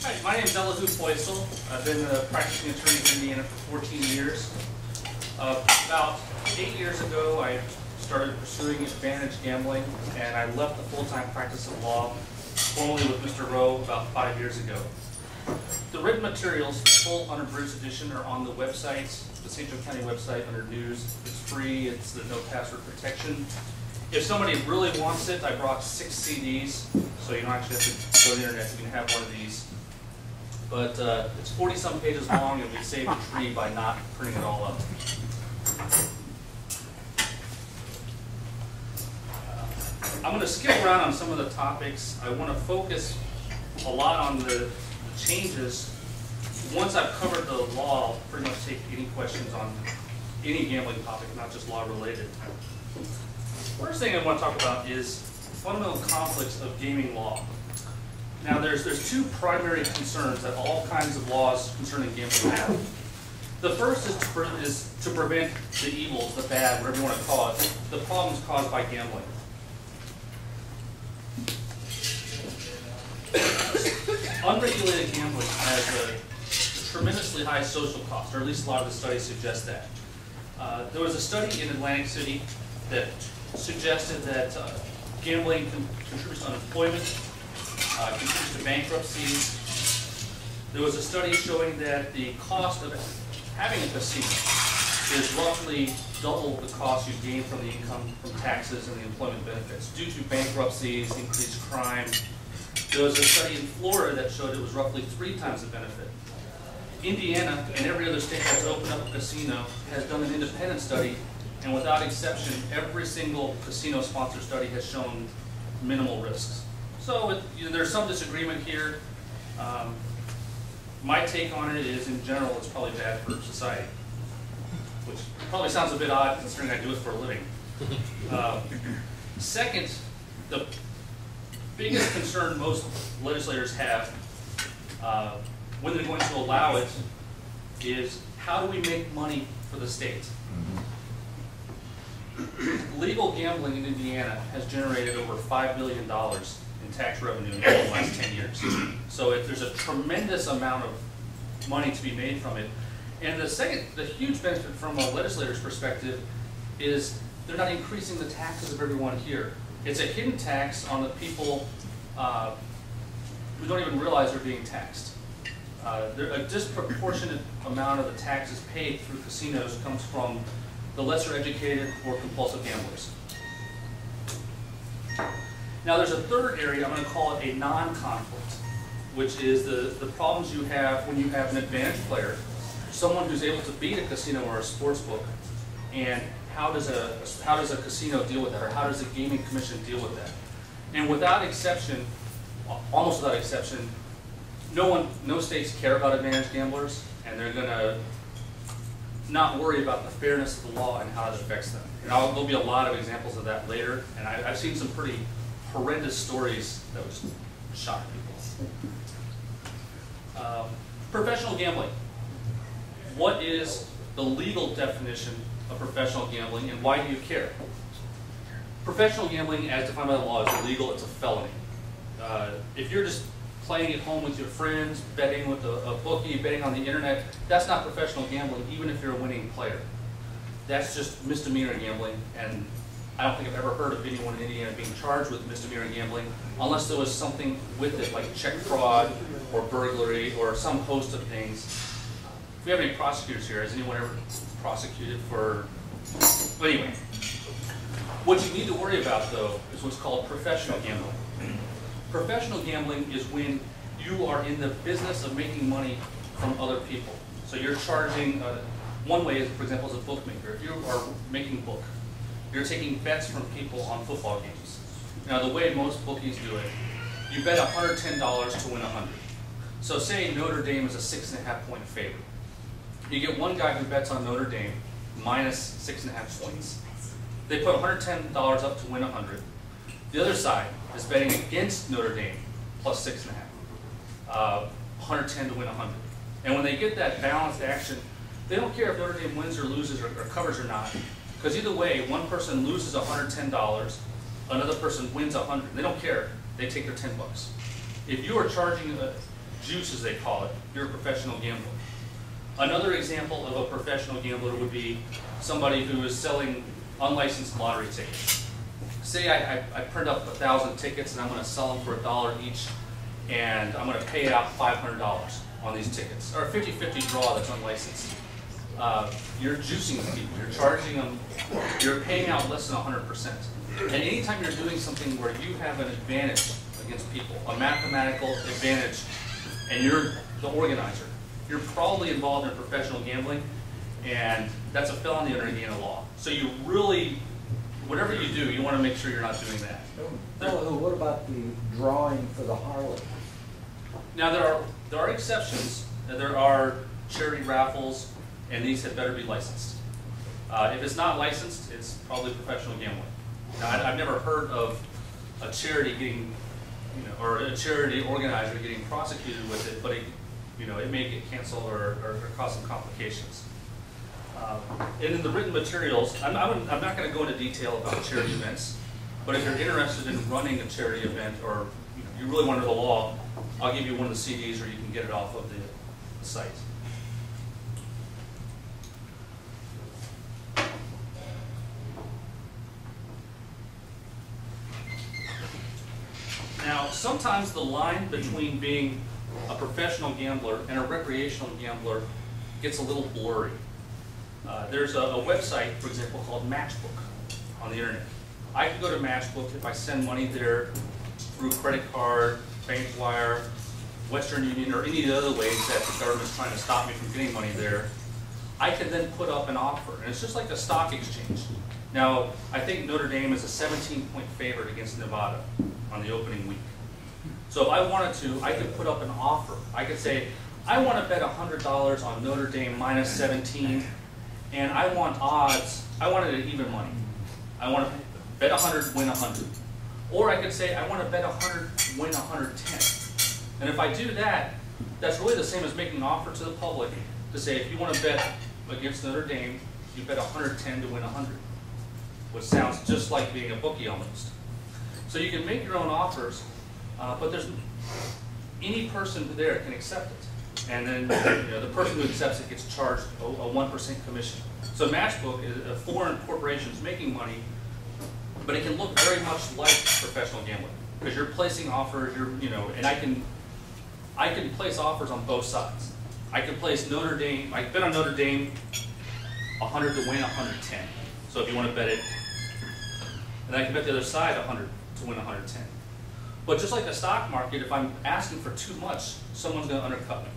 Hi, my name is Elihu Poisel. I've been a practicing attorney in Indiana for 14 years. About 8 years ago, I started pursuing advantage gambling, and I left the full-time practice of law, formerly with Mr. Rowe, about 5 years ago. The written materials, the full unabridged edition, are on the website, the St. Joe County website under news. It's free, it's the no password protection. If somebody really wants it, I brought 6 CDs, so you don't actually have to go to the internet, you can have one of these. But it's 40-some pages long, and we saved a tree by not printing it all up. I'm going to skip around on some of the topics. I want to focus a lot on the changes. Once I've covered the law, I'll pretty much take any questions on any gambling topic, not just law related. First thing I want to talk about is fundamental conflicts of gaming law. Now there's two primary concerns that all kinds of laws concerning gambling have. The first is to prevent the evils, the bad, whatever you want to call it, the problems caused by gambling. Unregulated gambling has a tremendously high social cost, or at least a lot of the studies suggest that. There was a study in Atlantic City that suggested that gambling contributes to unemployment, contributes to bankruptcies. There was a study showing that the cost of having a casino is roughly double the cost you gain from the income from taxes and the employment benefits due to bankruptcies, increased crime. There was a study in Florida that showed it was roughly 3 times the benefit. Indiana and every other state that's opened up a casino has done an independent study, and without exception, every single casino-sponsored study has shown minimal risks. So there's some disagreement here. My take on it is, in general, it's probably bad for society, which probably sounds a bit odd considering I do it for a living. Second, the biggest concern most legislators have when they're going to allow it is, how do we make money for the state? Legal gambling in Indiana has generated over $5 billion in tax revenue in the last 10 years. So there's a tremendous amount of money to be made from it. And the huge benefit from a legislator's perspective is they're not increasing the taxes of everyone here. It's a hidden tax on the people who don't even realize they're being taxed. A disproportionate amount of the taxes paid through casinos comes from the lesser educated or compulsive gamblers. Now there's a third area, I'm going to call it a non-conflict, which is the problems you have when you have an advantage player, someone who's able to beat a casino or a sports book, and how does a casino deal with that, or how does the gaming commission deal with that? And without exception, almost without exception, no states care about advantage gamblers, and they're going to not worry about the fairness of the law and how it affects them. And there'll be a lot of examples of that later, and I've seen some pretty horrendous stories that would shock people. Professional gambling. What is the legal definition of professional gambling, and why do you care? Professional gambling, as defined by the law, is illegal. It's a felony. If you're just playing at home with your friends, betting with a bookie, betting on the internet, that's not professional gambling, even if you're a winning player. That's just misdemeanor gambling, and I don't think I've ever heard of anyone in Indiana being charged with misdemeanor gambling unless there was something with it, like check fraud or burglary or some host of things. If we have any prosecutors here, has anyone ever prosecuted for... But anyway, what you need to worry about, though, is what's called professional gambling. Professional gambling is when you are in the business of making money from other people. So you're charging, one way is, for example, as a bookmaker. If you are making book, you're taking bets from people on football games. Now the way most bookies do it, you bet $110 to win 100. So say Notre Dame is a 6.5-point favorite. You get one guy who bets on Notre Dame minus 6.5 points. They put $110 up to win 100. The other side is betting against Notre Dame plus 6.5. 110 to win 100. And when they get that balanced action, they don't care if Notre Dame wins or loses or covers or not. Because either way, one person loses $110, another person wins 100. They don't care. They take their $10. If you are charging juice, as they call it, you're a professional gambler. Another example of a professional gambler would be somebody who is selling unlicensed lottery tickets. Say I print up 1,000 tickets and I'm going to sell them for $1 each, and I'm going to pay out $500 on these tickets, or a 50-50 draw that's unlicensed. You're juicing people, you're charging them, you're paying out less than 100%. And anytime you're doing something where you have an advantage against people, a mathematical advantage, and you're the organizer, you're probably involved in professional gambling, and that's a felony under Indiana law. So you really, whatever you do, you want to make sure you're not doing that. What about the drawing for the Harley? Now there are exceptions. There are charity raffles, and these had better be licensed. If it's not licensed, it's probably professional gambling. Now I've never heard of a charity getting, or a charity organizer getting prosecuted with it, but it may get canceled or cause some complications. And in the written materials, I'm not going to go into detail about charity events, but if you're interested in running a charity event, or you really want to know the law, I'll give you one of the CDs, or you can get it off of the site. Now, sometimes the line between being a professional gambler and a recreational gambler gets a little blurry. There's a website, for example, called Matchbook on the internet. I can go to Matchbook if I send money there through credit card, bank wire, Western Union, or any of the other ways that the government's trying to stop me from getting money there. I can then put up an offer, and it's just like a stock exchange. Now, I think Notre Dame is a 17-point favorite against Nevada on the opening week. So if I wanted to, I could put up an offer. I could say, I want to bet $100 on Notre Dame minus 17, and I want odds. I wanted an even money. I want to bet 100, win 100. Or I could say, I want to bet 100, win 110. And if I do that, that's really the same as making an offer to the public to say, if you want to bet against Notre Dame, you bet 110 to win 100, which sounds just like being a bookie almost. So you can make your own offers, but there's any person there can accept it. And then the person who accepts it gets charged a 1% commission. So Matchbook is a foreign corporation is making money, but it can look very much like professional gambling because you're placing offers. And I can place offers on both sides. I can place Notre Dame. I bet on Notre Dame 100 to win 110. So if you want to bet it, and I can bet the other side 100 to win 110. But just like the stock market, if I'm asking for too much, someone's going to undercut me.